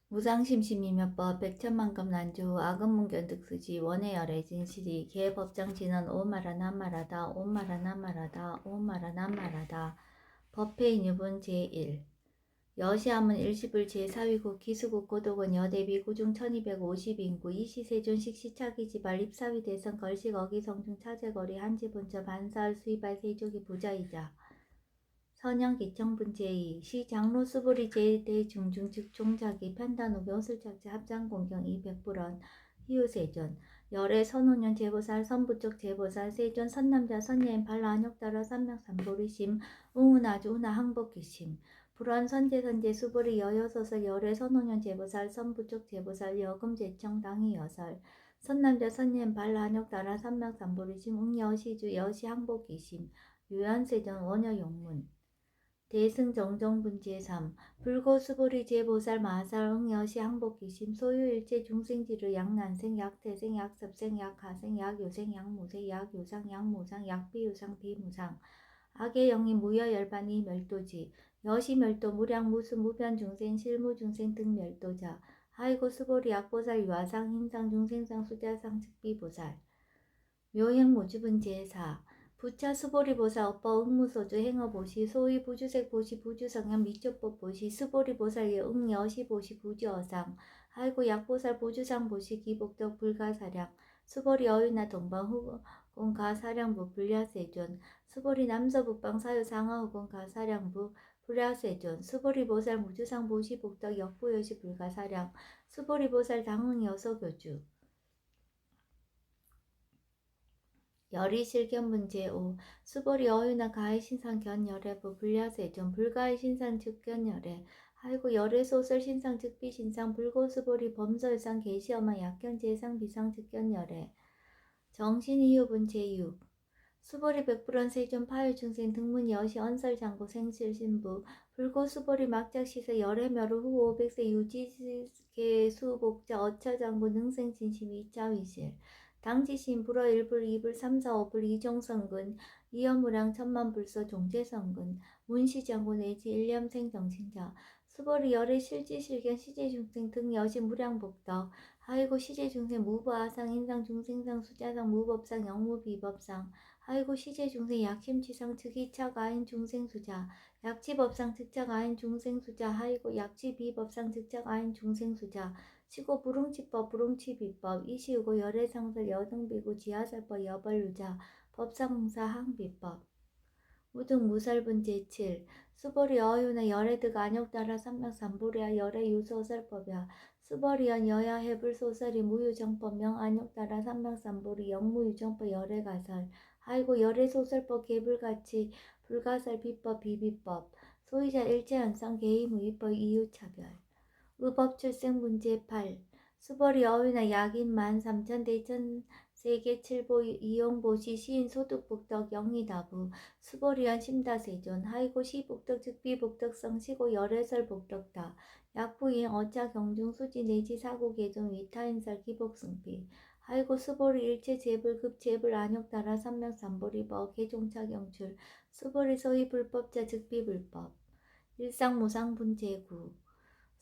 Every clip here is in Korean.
무상심심이며법 백천만금 난주 악은문견득수지 원해열애 진실이 개법장진은 오마라 남마라다 오마라 남마라다 오마라 남마라다 법회인유분 제1 여시함은 일시불 제4위국 기수국 고독은 여대비 구중 1250인구 이시세존 식시차기지발 입사위 대선 걸식 어기성중 차제거리 한지본처 반사할 수의발 세족이 부자이자 선영기청분 제2 시 장로 수보리 제대중중 즉 종자기 편단후 묘술착제 합장공경 200불원 희우세존 열애 선호년 제보살 선부쪽 제보살 세존 선남자 선예인 발라 안욕따라 삼명삼보리심 웅운아주 운하 항복기심 불원 선제선제 수보리 여여소설 열애 선호년 제보살 선부쪽 제보살 여금제청 당이여설 선남자 선예인 발라 안욕따라 삼명삼보리심 웅여시주 여시 항복기심 유연세존 원여용문 대승정정분 제3 불고수보리 제보살 마살 응여시 항복기심 소유일체 중생지르 약난생 약태생 약섭생 약하생 약요생 약무세 약요상 약무상 약비유상 비무상 악의 영이 무여열반이 멸도지 여시멸도 무량 무수 무변중생 실무중생 등 멸도자 하이고 수보리 약보살 유아상 힘상 중생상 수자상 즉비보살 묘행무주분 제4 부차 수보리보살 업보 응무소주 행어보시 소위 부주색보시 부주성현 미초법보시 수보리보살 응여시보시 부주어상 하이고 약보살 부주상보시 기복덕 불가사량 수보리 어유나 동방 후공 가사량부 불야세존 수보리 남서북방 사유 상하후공 가사량부 불야세존 수보리보살 무주상보시 복덕 역부여시 불가사량 수보리보살 당응여서교주 열이실견분 제5 수보리 어유나 가해신상 견열애부 불야세존 불가해신상 즉견열애 하이고 열애소설 신상 즉비신상 불고수보리 범설상 계시엄마 약견제상 비상 즉견열애 정신이유분 제6 수보리 백불원 세존 파유중생 등문 여시 언설장고 생실신부 불고수보리 막작시세 열애멸후 후 500세 유지계수복자 어처장고 능생진심 이차위실 당지신 불어 1불 2불 3, 4, 5불 이종성근 이여무량 천만불서 종제성근 문시장고 내지 일념생 정신자 수보리 열애 실지실견 시제중생 등 여시 무량복덕 하이고 시제중생 무부아상 인상중생상 수자상 무법상 영무비법상 하이고 시제중생 약심치상 즉이착 아인 중생수자 약지법상 즉착 아인 중생수자 하이고 약지비법상 즉착 아인 중생수자 시고 부릉치법 부릉치비법 이시우고 열애상설 여등비고 지하설법 여벌유자 법상응사 항비법 우등무설분 제7 수보리 어유나 열애득 안욕따라 삼명삼보리야 열애유소설법이야 수보리연 여야 해불소설이 무유정법명 안욕따라 삼명삼보리 영무유정법 열애가설 하이고 열애소설법 개불가치 불가설 비법 비비법 소유자 일체현상 개의무위법 이유차별 의법출생분 제8 수보리 어휘나 약인 13,000 대천 세계 7보 이용보시 시인 소득복덕 영리다부 수보리연 심다세존 하이고 시복덕 즉비복덕성 시고 열애설 복덕다 약부인 어차 경중 수지 내지 사고 개종 위타인설 기복승비 하이고 수보리 일체 제불 급제불 안욕따라 삼명삼보리법 개종차 경출 수보리 소위 불법자 즉비불법 일상무상분 제9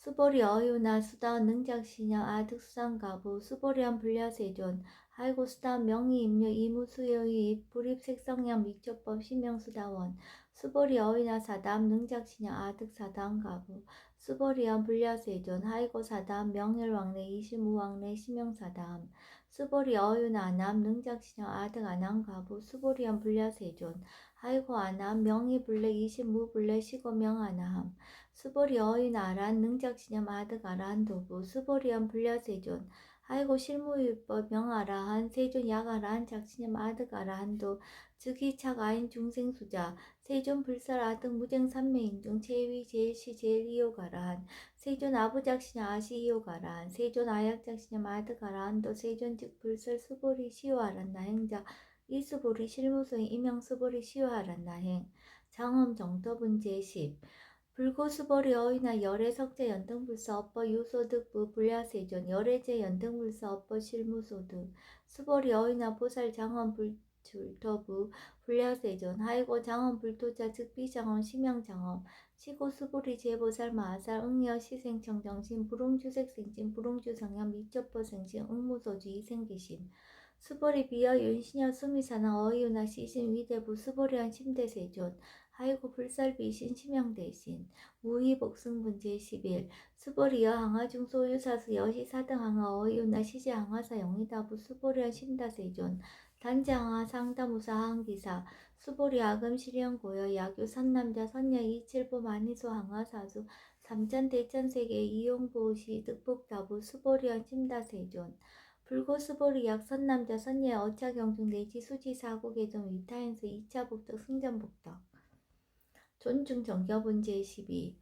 수보리 어유나 수다원 능작시녀 아득 수상가부 수보리한 불야세존 하이고 수다원 명의임료 이무수여의 불입색성량 미초법 시명수다원 수보리 어유나 사다함 능작시녀 아득 사다함가부 수보리한 불야세존 하이고 사다함 명열왕래 이시무왕래 시명사다함 수보리 어유나 아남 능작시녀 아득 아남가부 수보리한 불야세존 하이고 아남 명의불래 이시무불래 시고명아나함 수보리 어이나 아란 능작시념 아득 아라한 도부 수보리한 불야세존 하이고 실무유법 명아라한 세존 약아라한 작시념 아득 아라한도 즉이착 아인 중생수자 세존 불설 아득 무쟁 삼매인중 제위 제일시 제일이요가라한 세존 아부작시념 아시이요가라한 세존 아약작시념 아득 아라한도 세존 즉 불설 수보리 시요아란 나행자 이수보리 실무소인 이명수보리 시요아란 나행 장엄 정토분 제10 불고수보리 어이나 열애석제 연등불서 업보 유소득부 불야세존 열애제 연등불서 업보 실무소득 수보리 어이나 보살 장엄 불출토부 불야세존 하이고 장엄 불토자 즉비장엄 심양장엄 시고 수보리 제보살 마살 응여 시생청 정신 불응주색생진 불응주성현 미적보생진 응무소주 이생기심 수보리 비어 윤신여 수미사나 어이유나 시신 위대부 수보리한 심대세존 하이고 불살비신 심형대신 무의복승분 제11 수보리여 항하중 소유사수 여시 사등항하 어이유나 시제 항하사 영이다부 수보리한 심다세존 단지항하 상다무사 항기사 수보리 아금 실현고여 야교 선남자 선녀 이칠보 만이소 항하사수 삼천 대천세계 이용보시 득복다부 수보리한 심다세존 불고 수보리 약 선남자 선녀 어차경중 내지 수지 사고계정 위타인수 2차 복덕 승전복덕 존중 정겨분 제12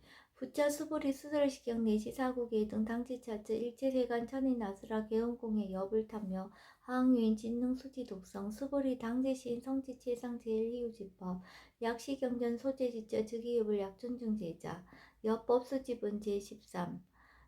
부차 수보리 수설시경 내시 사고계 등 당지차트 일체세간 천인 나스라 개운공의 엽을 탐며 하항유인 진능 수지 독성 수보리 당제시인 성지체상 제일희우지법 약시경전 소재지자 즉이읍을 약존중제자 여법수지분 제13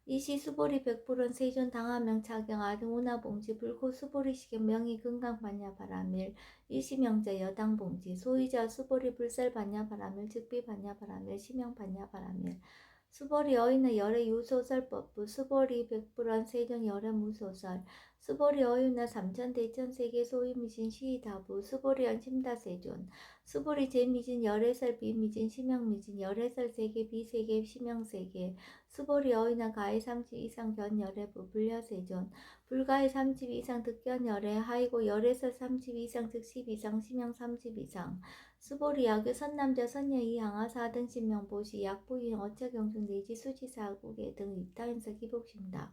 이시 수보리 백불원 세존 당하명 차경 아등 운하봉지 불고 수보리 시경 명의 금강반야 바라밀 이시명자 여당봉지 소유자 수보리 불살반야 바라밀 즉비반야 바라밀 시명반야 바라밀 수보리 어인의 열의 유소설법부 수보리 백불원 세존 열의 무소설 수보리 어윤나 삼천대천세계 소유미진 시다부 수보리 연심다세존 수보리 제미진 열애설 비미진 심형미진 열애설 세계 비세계 심형세계 수보리 어이나 가해 30 이상 견열애부 불려세존 불가해 30 이상 득견열애 하이고 열애설 30 이상 득10 이상 심형 30 이상 수보리 야교 선남자 선녀 이항하 4등 신명보시 약부인 어차경중 내지 수지사국의 등 입타인서 기복신다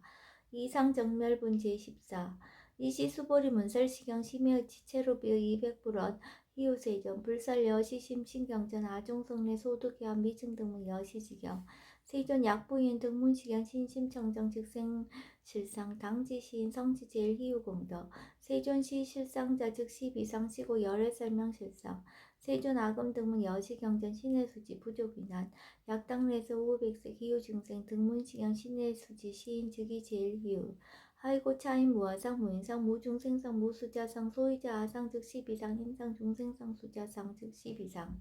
이상 정멸분 제14 이시 수보리 문설시경 심의 지체로비어 200불원 희우세전 불설 여시심 신경전 아종성내 소득해안 미증 등문 여시지경 세존 약부인 등문시경 신심청정 즉생실상 당지시인 성지제일 희우공덕 세존시 실상자 즉 12상 시고 열애설명실상 세존 아금 등문 여시경전 신의수지 부족위난 약당내에서 500세 희우증생 등문시경 신의수지 시인 즉이 제일 희우 하이고 차인 무아상 무인상 무중생상 무수자상 소유자 아상 즉 12상 힘상 중생상 수자상 즉 12상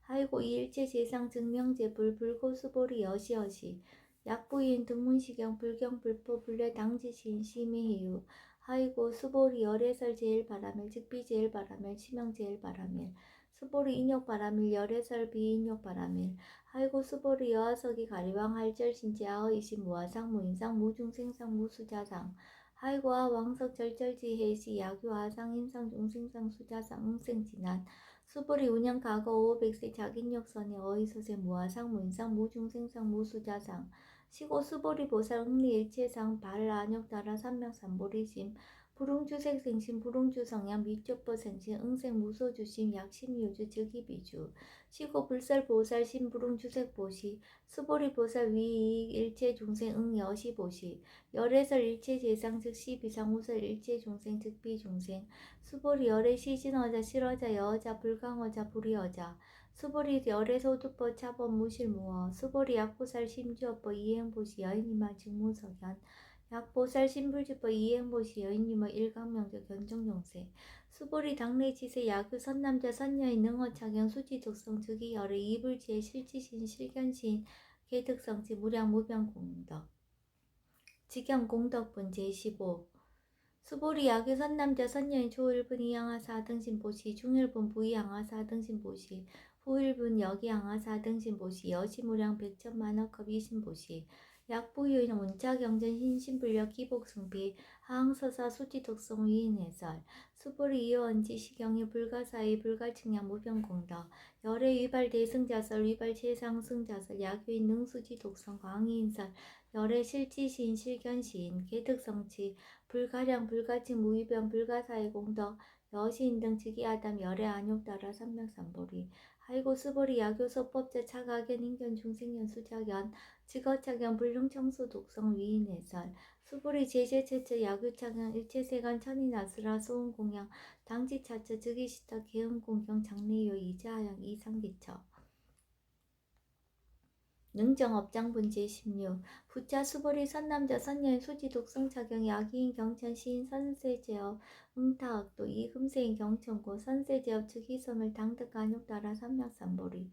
하이고 이일체 제상 증명제 불불고 수보리 여시여시 약부인 등문시경 불경 불포 불례 당지시인 심의희유 하이고 수보리 열애설 제일 바라밀 즉비 제일 바라밀 치명 제일 바라밀 수보리 인욕 바라밀 열애설 비인욕 바라밀 하이고 수보리 여하석이 가리왕 할절 신지 아허이시 무아상 무인상 무중생상 무수자상 하이고아 왕석 절절지 해시 야규 아상 인상 중생상 수자상 응생진한 수보리 운영 과거 500세 자긴욕선이 어이소세 무아상 무인상 무중생상 무수자상 시고 수보리 보살 응리일체상 발안욕다라 삼명삼보리심 불응주색생신 불응주성양 미쪽보생신 응생무소주심 약심유주 즉이비주 시고 불살보살 신불응주색보시 수보리보살 위이익 일체중생 응여시보시 열애설 일체재상 즉 시비상우설 일체중생 즉비중생 수보리 열애 시진어자 실어자 여어자 불강어자 불이어자 수보리 열애 소두법 차법 무실무어 수보리 약보살 심주어법 이행보시 여인이마 직무석연 약보살 신불주법 이행보시 여인이마 일강명적 견정용세 수보리 당내지세 야규 선남자 선녀인 능어차경 수지독성 즉이 열애 이불지의 실지신 실견신 개특성지 무량 무병공덕 직경공덕분 제15 수보리 야규 선남자 선녀인 초일분 이항하 4등신보시 중일분 부이항하 4등신보시 후일분 여기항하 4등신보시 여시무량 백천만억컵 이신보시 약부유인 온차경전 흰신불력 기복승비 하항서사 수지독성 위인해설 수보리 이어언지 시경이 불가사의 불가측량 무병공덕 열애 위발 대승자설 위발 최상승자설 야규인 능수지 독성 광희인설 열애 실지시인 실견시인 개특성치 불가량 불가칭 무위변 불가사의 공덕 여시인 등 즉위하담 열애 안욕따라 삼명삼보리 하이고 수보리 야교소법자 차가견 인견 중생견 수자견 직어차견 불능청수 독성 위인해설 수보리 제제체처 야교차견 일체세간 천인아수라 소음공양 당지차처 즉위시터 개음공경 장래요 이자하양 이상기처 능정업장분 제16 부차 수보리 선남자 선녀인 수지 독성차경 야기인 경천 시인 선세제업 응타학도 이금세인 경천고 선세제업 즉위섬을 당득간욕따라 삼약삼보리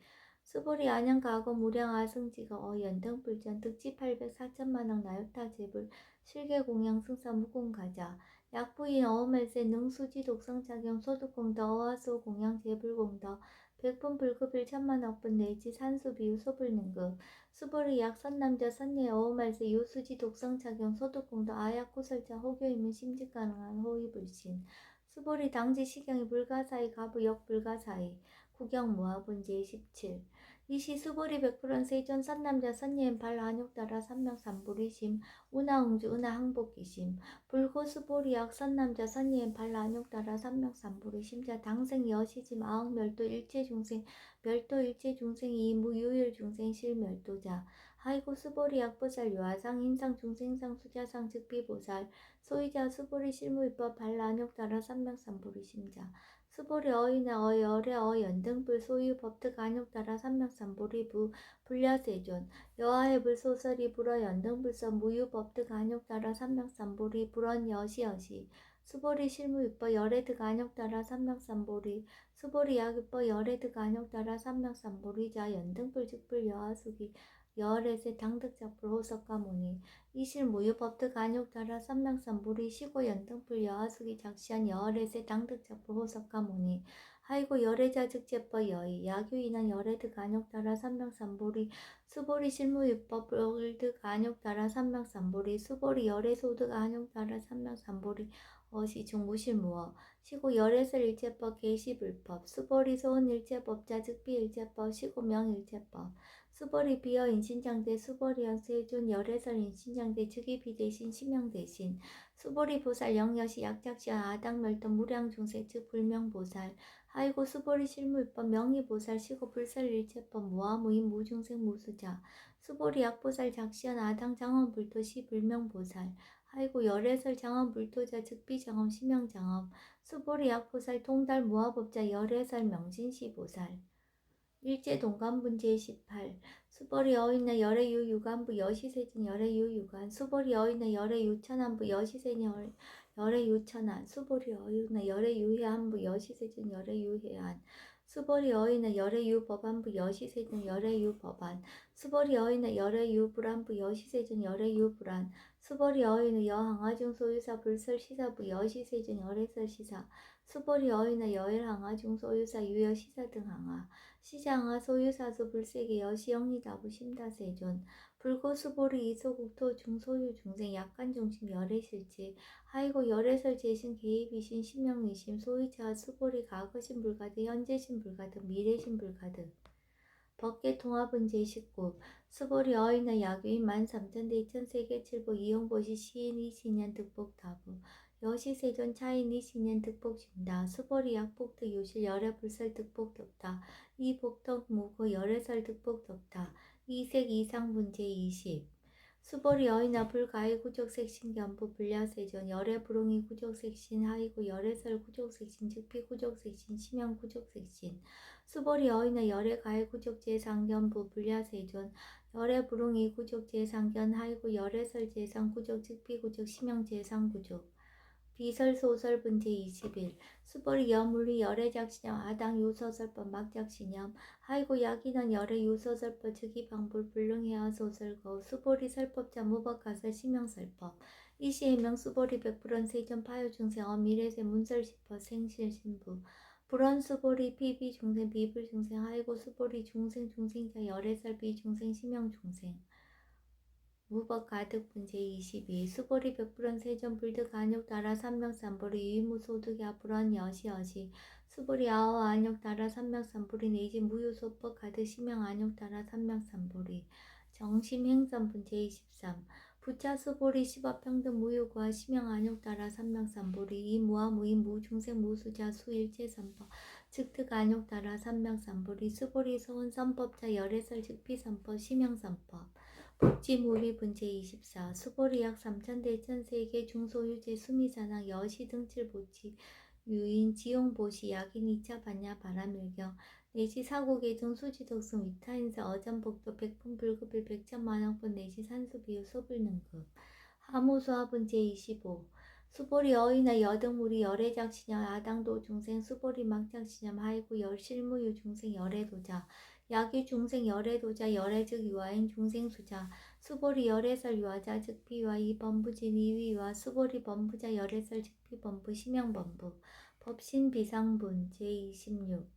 수보리 안양가거 무량아승지가 연등불전 득지 800 4천만억 나요타 제불 실계공양 승사 무공가자 약부인 어음일세 능수지 독성작용 소득공더 어화소 공양 제불공더 백분 불급일 천만억분 내지 산수비유 소불능급 수보리 약 선남자 선예 어음일세 요수지 독성작용 소득공더 아약구설자 호교임은 심직가능한 호위불신 수보리 당지 시경이 불가사의 가부역 불가사의 구경모하분 제17 이시 수보리 100% 세존 선남자 선예인 발한욕따라 삼명삼보리심 운하응주 운하항복기심 불고 수보리약 선남자 선예인 발한욕따라 삼명삼보리심자 당생 여시짐 아흥멸도 일체중생 멸도 일체중생이 무유일 중생 실멸도자 하이고 수보리 약보살 요하상 인상 중생상 수자상 즉비보살 소이자 수보리 실무입법 발한욕따라 삼명삼보리심자 수보리 어이나 어열의 어연등불 소유 법득 안욕따라 삼명삼보리부 불야세존 여하의 불소설이 불어 연등불서 무유 법득 안욕따라 삼명삼보리 불언 여시여시 수보리 실무유법 열애득 안욕따라 삼명삼보리 수보리 약유법 열애득 안욕따라 삼명삼보리자 연등불 즉불 여하수기 여월에세 당득작불 호석가모니 이실 무유법득 안욕따라 삼명삼보리 시고 연등불 여하수기 작시한 여월에세 당득작불 호석가모니 하이고 열애자 즉제법 여의 야규인한 열애득 안욕따라 삼명삼보리 수보리 실무유법 을득 안욕따라 삼명삼보리 수보리 열애소득 안욕따라 삼명삼보리 어시 중무실무어 시고 열애설 일제법 계시불법 수보리 소은 일제법자 즉비 일제법 시고 명일제법 수보리 비어 인신장대 수보리연 세존 열애설 인신장대 즉위비 대신 심형 대신 수보리 보살 영여시 약작시한 아당멸도 무량중세 즉 불명보살 하이고 수보리 실무입법 명의보살 시고 불설일체법 무아무인 무중생 무수자 수보리 약보살 작시한 아당 장엄불도 시 불명보살 하이고 열애설 장엄불도자 즉비장엄 심형장엄 수보리 약보살 통달 무아법자 열애설 명진시보살 일제동관분 제18 수보리 어인나 열애유 유관부 여시세진 열애유 유관 수보리 어인나 열애유 천안부 여시세진 열애유 천안 수보리 어인나 열애유 해안부 여시세진 열애유 해안 수보리 어인나 열애유 법안부 여시세진 열애유 법안 수보리 어인나 열애유 불안부 여시세진 열애유 불안 수보리 어인나 여항아중 소유사 불설 시사부 여시세진 열애설 시사 수보리 어인나 여일항아중 소유사 유여 시사 등 항아 시장하 소유사수 불세계 여시영리다부 심다세존 불고수보리 이소국토 중소유 중생 약간중심 열애실지 하이고 열애설 재신 개입이신 심명이심 소유자 수보리 과거신 불가드 현재신 불가드 미래신 불가드 법계 통합은 제19 수보리 어이나 야규인 13,000대 2000세계칠보 이용보시 시인 이신년 득복다부 여시세존 차인 이신년 득복신다 수보리 약복득 요실 열애 불설 득복덥다 이복덕 무고 열애설 득복덥다 이색 이상분 제20 수보리 어이나 불가의 구족색신 견부 불야세존 열애 불응이 구족색신 하이고 열애설 구족색신 즉비 구족색신 심형 구족색신 수보리 어이나 열애 가해 구족제상견부 불야세존 열애 불응이 구족제상견 하이고 열애설 제상 구족 즉비 구족 심형 제상구족 비설소설 분제 21 수보리 여물리 열애작신염 아당 요소설법 막작신염 하이고 약인한 열애 요소설법 즉위방불 불능해야 소설거 수보리 설법자 무법가설 심형설법 이시해명 수보리 100% 세전 파요중생 어미래세 문설시법 생실신부 불원 수보리 피비중생 비불중생 하이고 수보리 중생 중생자 열애설 비중생 심형중생 무법 가득 분제 22 수보리 100% 세전 불득 안욕 따라 삼명삼보리 유무소득야 불원 여시여시 수보리 아어 안욕 따라 삼명삼보리 내지 무유소법 가득 심형 안욕 따라 삼명삼보리 정심행선 분제 23 부차 수보리 시법평등 무유과 심형 안욕 따라 삼명삼보리 이무와 무인 무중생 무수자 수일체선법 즉득 안욕 따라 삼명삼보리 수보리 소은선법자 열애설 즉비선법 심형선법 복지무비 분제 24 수보리 약 3,000대 1,000세계 중소유재 수미산악 여시 등칠보치 유인 지용보시 약인 2차 반야 바람일경 내시 사고계 등 수지덕승 위타인사 어전복도 백분 불급일 100천만원분 내시 산수비유 소불능급 하무수화 분제 25 수보리 어이나 여등무리 열애작신염 아당도 중생 수보리 막작신염 하이구 열실무유 중생 열애도자 야귀 중생 열애도자 열애즉 유아인 중생수자 수보리 열애설 유아자 즉 비유아 이범부진 이위와 수보리 범부자 열애설 즉 비범부 심형범부 법신 비상분 제26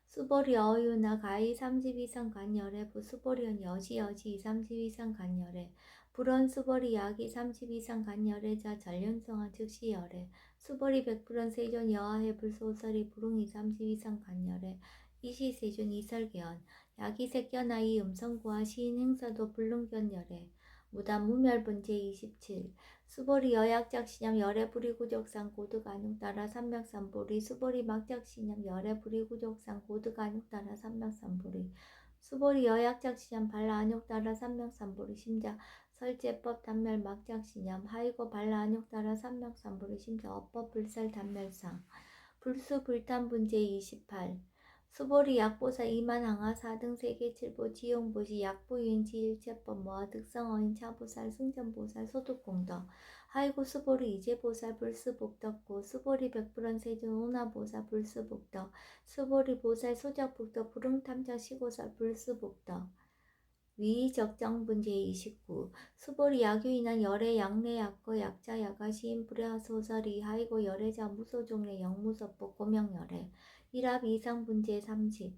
수보리 어유나 가히 30 이상 간열애 부수보리언 여지 30 이상 간열애 불언 수보리 야기 30 이상 간열애자 전륜성한 즉시 열애 수보리 백불언 세존 여하해 불소설이 불웅이 30 이상 간열애 이시세존 이설계언 야기색견아이 음성구와 시인 행사도 불능견열애 무단 무멸분 제27 수보리 여약작시념 열애불이구족상 고득안육 따라 삼맥삼보리 수보리 막작시념 열애불이구족상 고득안육 따라 삼맥삼보리 수보리 여약작시념 발라안육 따라 삼맥삼보리 심자 설제법 단멸 막작시념 하이고 발라안육 따라 삼맥삼보리 심자 어법 불살 단멸상 불수불탄분 제28 수보리 약보사 이만항하 4등 세계칠보 지용보시 약보유인지 일체법 모아 득성어인 차보살 승전보살 소득공덕 하이고 수보리 이제보살 불수복덕고 수보리 백불원 세존 오나보살 불수복덕 수보리 보살 소작복덕 불응탐자 시고살 불수복덕 위적정분 제29 수보리 야규인한 열애 양내 약거 약자 야가 시인 불야소설이 하이고 열애자 무소종래 영무섭보 고명열애 일합 이상분 제30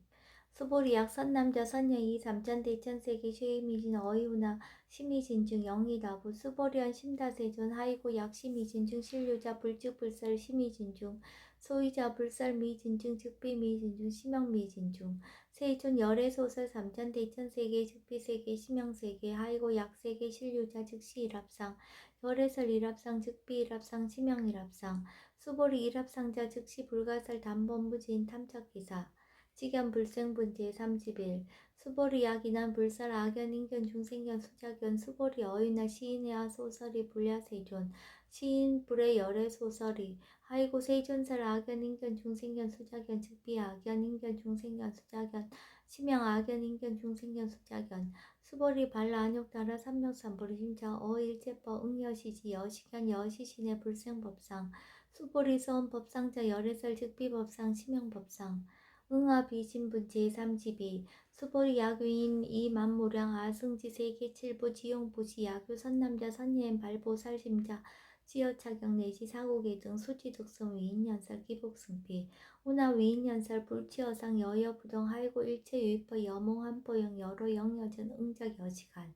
수보리 약 선남자 선녀이 삼천대천세계 쉐이미진 어이우나 심의진중 영이다부 수보리언 심다세존 하이고 약 심의진중 신류자 불즉불설 심의진중 소이자 불설 미진중 즉비미진중 심형미진중 세존 열애소설 삼천대천세계 즉비세계 심형세계 하이고 약세계 신류자 즉시 일합상 열애설 일합상 즉비 일합상 심형 일합상 수보리 일합상자 즉시 불가설 단본부지인 탐착기사 직연 불생분 제31 수보리 약이난 불살 악연 인견 중생견 수작견 수보리 어유나 시인의하 소설이 불야세존 시인 불의 열애 소설이 하이고 세존설 악연 인견 중생견 수작견 즉비 악연 인견 중생견 수작견 심형 악연 인견 중생견 수작견 수보리 발라 안욕 따라 삼명삼보리 심자 어일제법 응여시지 여시견 여시신의 불생법상 수보리 서원법상자 열애설 즉비법상 심형법상 응아비진분 제32 수보리 야교인 이만모량 아승지 세계칠보 지용보시 야교 선남자 선예인 발보 살심자 지어차경 내지 사고계 등 수지득성 위인연설 기복승피 호나 위인연설 불치어상 여여부동 하이고 일체유입법 여몽한포영 여로 영여전 응적 여시간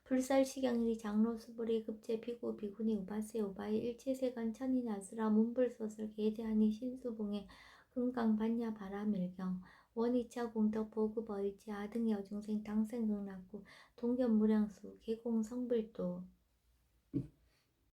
불살시경일이 장로수보리 급제 비구 비구니 우바세 우바이 일체세간 천인아스라 문불소설 계제하니 신수봉에 금강 반야 바라밀경 원이차 공덕 보급어일지 아등 여중생 당생극락구 동견무량수 계공 성불도